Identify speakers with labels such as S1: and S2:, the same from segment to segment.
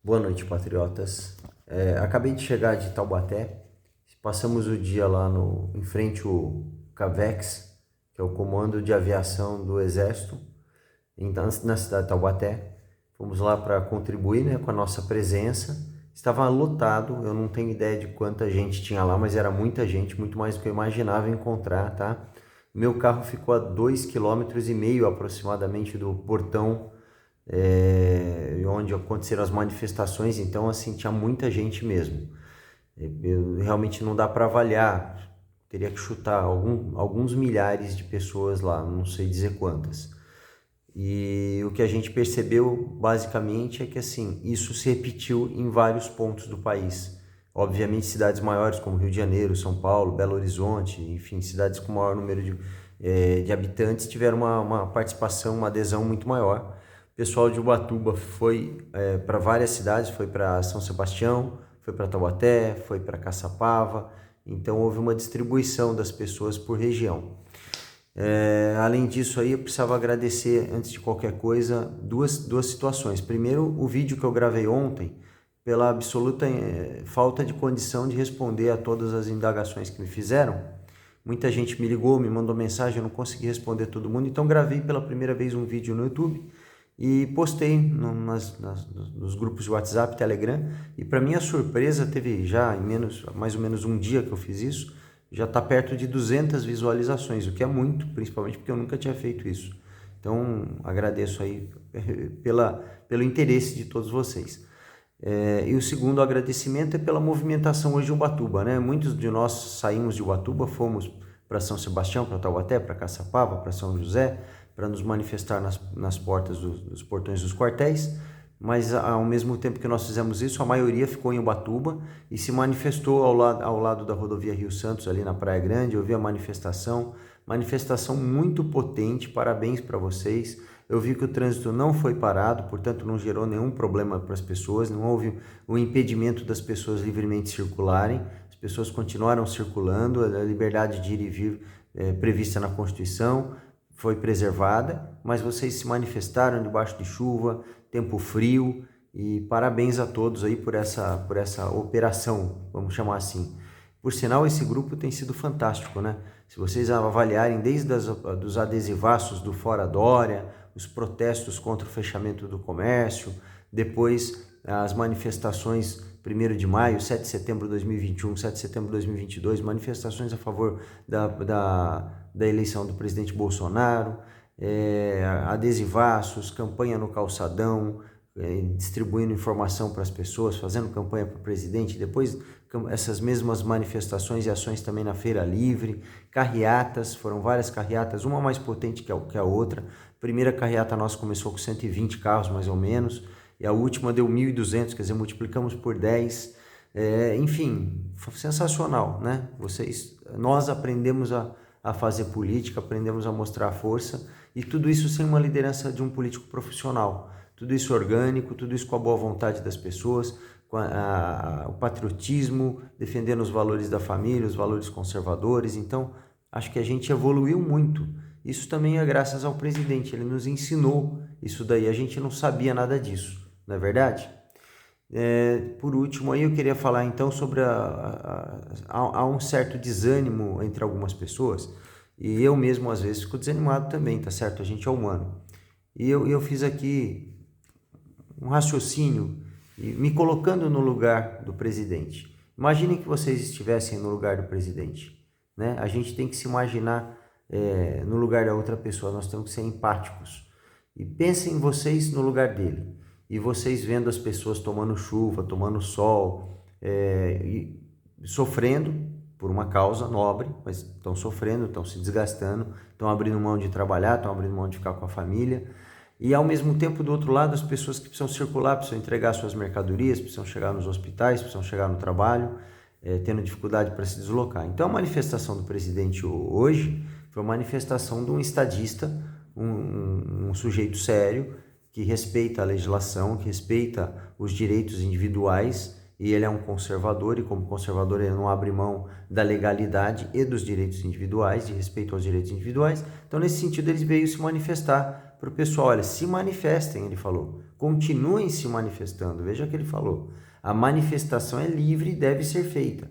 S1: Boa noite, patriotas. Acabei de chegar de Taubaté. Passamos o dia lá em frente ao CAVEX, que é o Comando de Aviação do Exército, então, na cidade de Taubaté. Fomos lá para contribuir, né, com a nossa presença. Estava lotado, eu não tenho ideia de quanta gente tinha lá, mas era muita gente, muito mais do que eu imaginava encontrar, tá? Meu carro ficou a 2,5 km aproximadamente do portão onde aconteceram as manifestações, então assim, tinha muita gente mesmo. Realmente não dá para avaliar, teria que chutar alguns milhares de pessoas lá, não sei dizer quantas. E o que a gente percebeu basicamente é que assim, isso se repetiu em vários pontos do país. Obviamente cidades maiores como Rio de Janeiro, São Paulo, Belo Horizonte, enfim, cidades com maior número de habitantes tiveram uma participação, uma adesão muito maior. O pessoal de Ubatuba foi para várias cidades, foi para São Sebastião, foi para Taubaté, foi para Caçapava, então houve uma distribuição das pessoas por região. Além disso aí, eu precisava agradecer, antes de qualquer coisa, duas situações. Primeiro, o vídeo que eu gravei ontem, pela absoluta falta de condição de responder a todas as indagações que me fizeram. Muita gente me ligou, me mandou mensagem, eu não consegui responder todo mundo, então gravei pela primeira vez um vídeo no YouTube e postei nos grupos de WhatsApp, Telegram, e para minha surpresa teve já mais ou menos um dia que eu fiz isso, já está perto de 200 visualizações, o que é muito, principalmente porque eu nunca tinha feito isso. Então agradeço aí pelo interesse de todos vocês. E o segundo agradecimento é pela movimentação hoje em Ubatuba, né? Muitos de nós saímos de Ubatuba, fomos para São Sebastião, para Taubaté, para Caçapava, para São José, para nos manifestar nas portas dos portões dos quartéis, mas ao mesmo tempo que nós fizemos isso, a maioria ficou em Ubatuba e se manifestou ao lado da rodovia Rio Santos, ali na Praia Grande. Eu vi a manifestação muito potente, parabéns para vocês. Eu vi que o trânsito não foi parado, portanto não gerou nenhum problema para as pessoas, não houve o impedimento das pessoas livremente circularem, as pessoas continuaram circulando, a liberdade de ir e vir prevista na Constituição foi preservada, mas vocês se manifestaram debaixo de chuva, tempo frio, e parabéns a todos aí por essa operação, vamos chamar assim. Por sinal, esse grupo tem sido fantástico, né? Se vocês avaliarem desde dos adesivaços do Fora Dória, os protestos contra o fechamento do comércio, depois as manifestações 1º de maio, 7 de setembro de 2021, 7 de setembro de 2022, manifestações a favor da eleição do presidente Bolsonaro, adesivaços, campanha no calçadão, distribuindo informação para as pessoas, fazendo campanha para o presidente, depois essas mesmas manifestações e ações também na Feira Livre, carreatas, foram várias carreatas, uma mais potente que a outra. A primeira carreata nossa começou com 120 carros, mais ou menos, e a última deu 1.200, quer dizer, multiplicamos por 10. Enfim, sensacional, né? Nós aprendemos a fazer política, aprendemos a mostrar força, e tudo isso sem uma liderança de um político profissional. Tudo isso orgânico, tudo isso com a boa vontade das pessoas, com o patriotismo, defendendo os valores da família, os valores conservadores. Então, acho que a gente evoluiu muito. Isso também é graças ao presidente, ele nos ensinou isso daí, a gente não sabia nada disso, não é verdade? Por último, aí eu queria falar então sobre há um certo desânimo entre algumas pessoas, e eu mesmo às vezes fico desanimado também, tá certo? A gente é humano. E eu fiz aqui um raciocínio e me colocando no lugar do presidente. Imaginem que vocês estivessem no lugar do presidente, né? A gente tem que se imaginar no lugar da outra pessoa, nós temos que ser empáticos. E pensem vocês no lugar dele, e vocês vendo as pessoas tomando chuva, tomando sol, e sofrendo por uma causa nobre, mas estão sofrendo, estão se desgastando, estão abrindo mão de trabalhar, estão abrindo mão de ficar com a família. E ao mesmo tempo, do outro lado, as pessoas que precisam circular, precisam entregar suas mercadorias, precisam chegar nos hospitais, precisam chegar no trabalho, tendo dificuldade para se deslocar. Então a manifestação do presidente hoje foi uma manifestação de um estadista, um sujeito sério, que respeita a legislação, que respeita os direitos individuais, e ele é um conservador, e como conservador ele não abre mão da legalidade e dos direitos individuais, de respeito aos direitos individuais. Então nesse sentido ele veio se manifestar para o pessoal, olha, se manifestem, ele falou, continuem se manifestando, veja o que ele falou, a manifestação é livre e deve ser feita,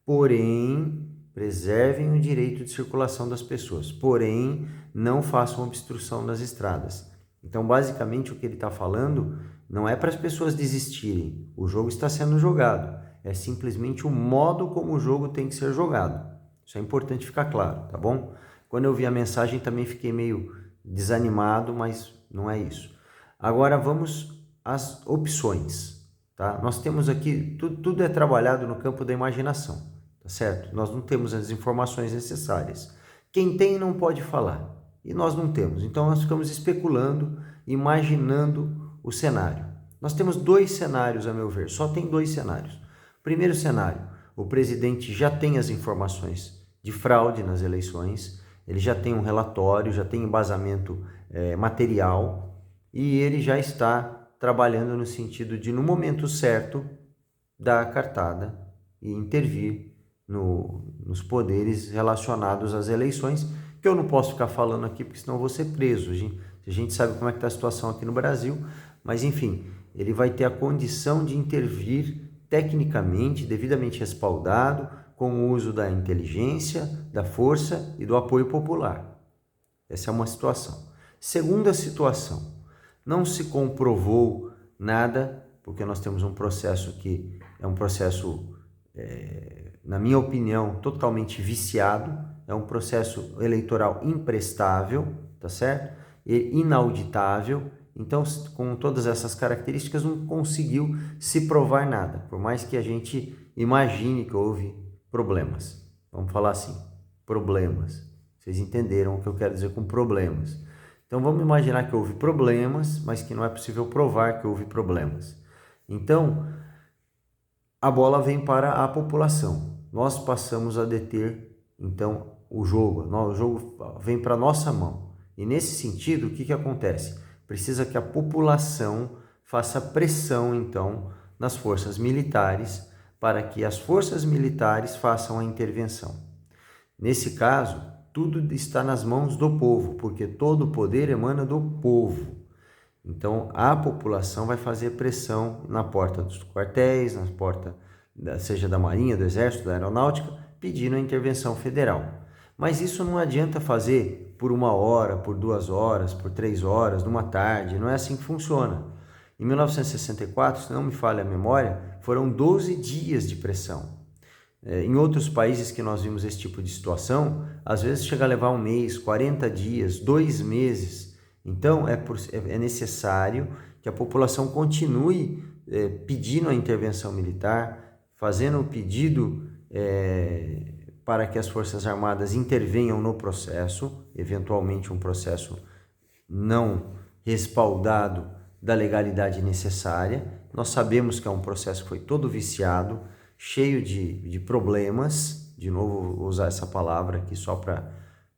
S1: porém, preservem o direito de circulação das pessoas, porém, não façam obstrução nas estradas. Então, basicamente, o que ele está falando não é para as pessoas desistirem, o jogo está sendo jogado, é simplesmente o modo como o jogo tem que ser jogado. Isso é importante ficar claro, tá bom? Quando eu vi a mensagem também fiquei meio desanimado, mas não é isso. Agora vamos às opções, tá? Nós temos aqui, tudo é trabalhado no campo da imaginação, tá certo? Nós não temos as informações necessárias. Quem tem não pode falar, e nós não temos. Então nós ficamos especulando, imaginando o cenário. Nós temos 2 cenários, a meu ver, só tem 2 cenários. Primeiro cenário, o presidente já tem as informações de fraude nas eleições, ele já tem um relatório, já tem embasamento material e ele já está trabalhando no sentido de, no momento certo, dar a cartada e intervir nos poderes relacionados às eleições, que eu não posso ficar falando aqui porque senão eu vou ser preso. A gente sabe como é que está a situação aqui no Brasil, mas enfim, ele vai ter a condição de intervir tecnicamente, devidamente respaldado, com o uso da inteligência, da força e do apoio popular. Essa é uma situação. Segunda situação, não se comprovou nada, porque nós temos um processo que é um processo, na minha opinião, totalmente viciado, é um processo eleitoral imprestável, tá certo? E inauditável. Então, com todas essas características, não conseguiu se provar nada, por mais que a gente imagine que houve problemas. Vamos falar assim, problemas. Vocês entenderam o que eu quero dizer com problemas. Então, vamos imaginar que houve problemas, mas que não é possível provar que houve problemas. Então, a bola vem para a população. Nós passamos a deter, então, o jogo. O jogo vem para a nossa mão. E nesse sentido, o que acontece? Precisa que a população faça pressão, então, nas forças militares, para que as forças militares façam a intervenção. Nesse caso, tudo está nas mãos do povo, porque todo o poder emana do povo. Então, a população vai fazer pressão na porta dos quartéis, na porta, seja da Marinha, do Exército, da Aeronáutica, pedindo a intervenção federal. Mas isso não adianta fazer por 1 hora, por 2 horas, por 3 horas, numa tarde, não é assim que funciona. Em 1964, se não me falha a memória, foram 12 dias de pressão. Em outros países que nós vimos esse tipo de situação, às vezes chega a levar 1 mês, 40 dias, 2 meses. Então, é necessário que a população continue pedindo a intervenção militar, fazendo o pedido para que as Forças Armadas intervenham no processo, eventualmente um processo não respaldado da legalidade necessária. Nós sabemos que é um processo que foi todo viciado, cheio de problemas, de novo vou usar essa palavra aqui só para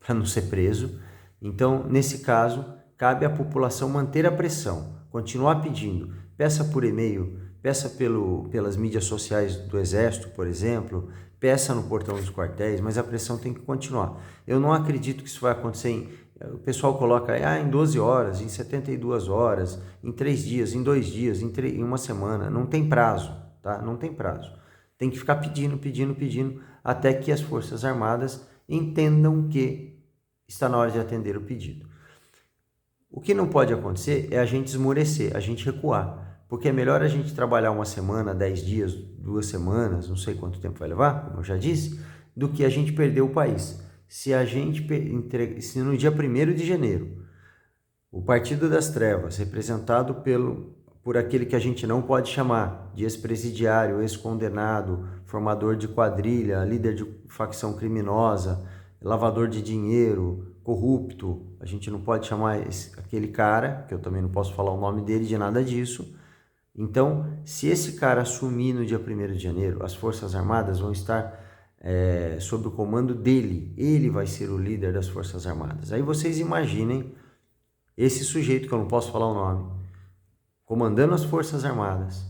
S1: não ser preso. Então, nesse caso, cabe à população manter a pressão, continuar pedindo, peça por e-mail, peça pelas mídias sociais do Exército, por exemplo, peça no portão dos quartéis, mas a pressão tem que continuar. Eu não acredito que isso vai acontecer o pessoal coloca em 12 horas, em 72 horas, em 3 dias, em 2 dias, em 1 semana. Não tem prazo, tá? Não tem prazo. Tem que ficar pedindo, até que as Forças Armadas entendam que está na hora de atender o pedido. O que não pode acontecer é a gente esmorecer, a gente recuar, porque é melhor a gente trabalhar 1 semana, 10 dias, 2 semanas, não sei quanto tempo vai levar, como eu já disse, do que a gente perder o país. Se no dia 1º de janeiro, o Partido das Trevas, representado por aquele que a gente não pode chamar de ex-presidiário, ex-condenado, formador de quadrilha, líder de facção criminosa, lavador de dinheiro, corrupto, a gente não pode chamar aquele cara, que eu também não posso falar o nome dele, de nada disso. Então, se esse cara assumir no dia 1º de janeiro, as Forças Armadas vão estar sob o comando dele, ele vai ser o líder das Forças Armadas. Aí vocês imaginem esse sujeito, que eu não posso falar o nome, comandando as Forças Armadas,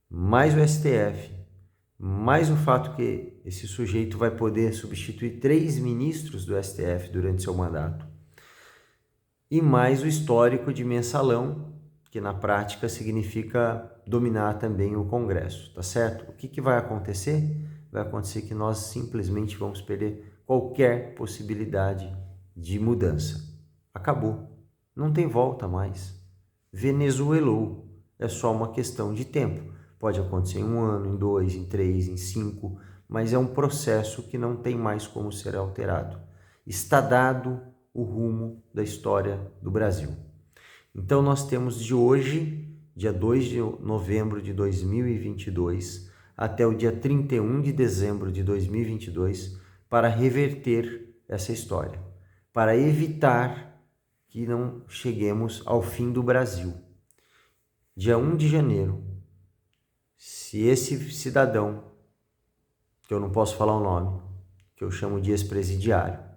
S1: mais o STF, mais o fato que esse sujeito vai poder substituir 3 ministros do STF durante seu mandato. e mais o histórico de mensalão, que na prática significa dominar também o Congresso, tá certo? O que vai acontecer? Vai acontecer que nós simplesmente vamos perder qualquer possibilidade de mudança. Acabou. Não tem volta mais. Venezuelou. É só uma questão de tempo. Pode acontecer em 1 ano, em 2, em 3, em 5, mas é um processo que não tem mais como ser alterado. Está dado o rumo da história do Brasil. Então nós temos de hoje, dia 2 de novembro de 2022, até o dia 31 de dezembro de 2022, para reverter essa história, para evitar que não cheguemos ao fim do Brasil. Dia 1 de janeiro, se esse cidadão, que eu não posso falar o nome, que eu chamo de ex-presidiário,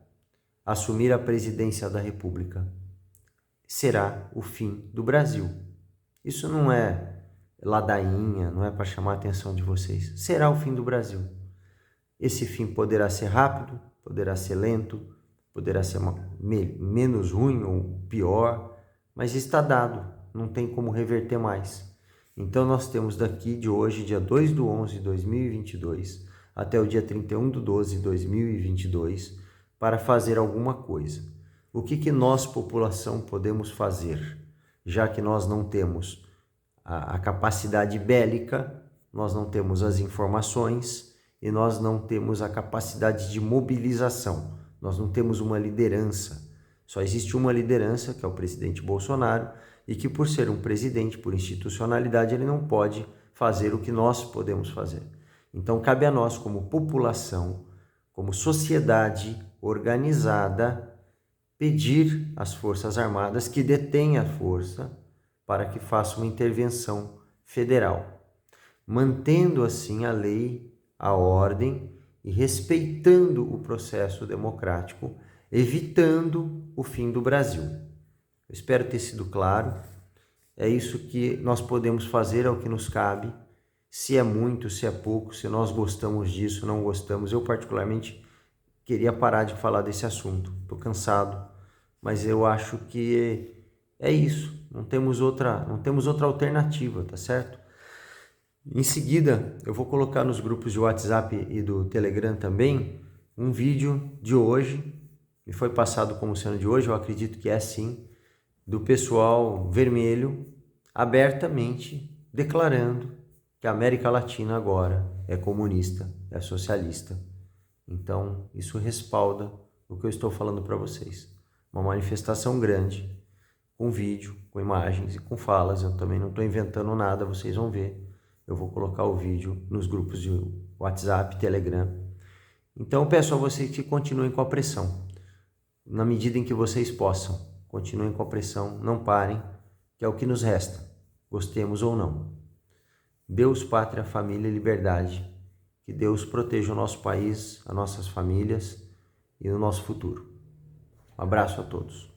S1: assumir a presidência da República, será o fim do Brasil. Isso não é ladainha, não é para chamar a atenção de vocês. Será o fim do Brasil. Esse fim poderá ser rápido, poderá ser lento, poderá ser menos ruim ou pior, mas está dado, não tem como reverter mais. Então nós temos daqui de hoje, dia 2/11/2022, até o dia 31/12/2022, para fazer alguma coisa. O que nós, população, podemos fazer? Já que nós não temos a capacidade bélica, nós não temos as informações e nós não temos a capacidade de mobilização. Nós não temos uma liderança. Só existe uma liderança, que é o presidente Bolsonaro, e que por ser um presidente, por institucionalidade, ele não pode fazer o que nós podemos fazer. Então cabe a nós, como população, como sociedade organizada, pedir às Forças Armadas que detêm a força para que faça uma intervenção federal, mantendo assim a lei, a ordem e respeitando o processo democrático, evitando o fim do Brasil. Eu espero ter sido claro. É isso que nós podemos fazer, é o que nos cabe. Se é muito, se é pouco, se nós gostamos disso, não gostamos. Eu particularmente queria parar de falar desse assunto. Estou cansado, mas eu acho que é isso. Não temos outra alternativa, tá certo? Em seguida, eu vou colocar nos grupos de WhatsApp e do Telegram também um vídeo de hoje. Me foi passado como sendo de hoje, eu acredito que é sim, do pessoal vermelho abertamente declarando que a América Latina agora é comunista, é socialista. Então, isso respalda o que eu estou falando para vocês. Uma manifestação grande, com vídeo, com imagens e com falas. Eu também não estou inventando nada, vocês vão ver. Eu vou colocar o vídeo nos grupos de WhatsApp, Telegram. Então, eu peço a vocês que continuem com a pressão. Na medida em que vocês possam, continuem com a pressão, não parem, que é o que nos resta, gostemos ou não. Deus, pátria, família e liberdade. Que Deus proteja o nosso país, as nossas famílias e o nosso futuro. Um abraço a todos.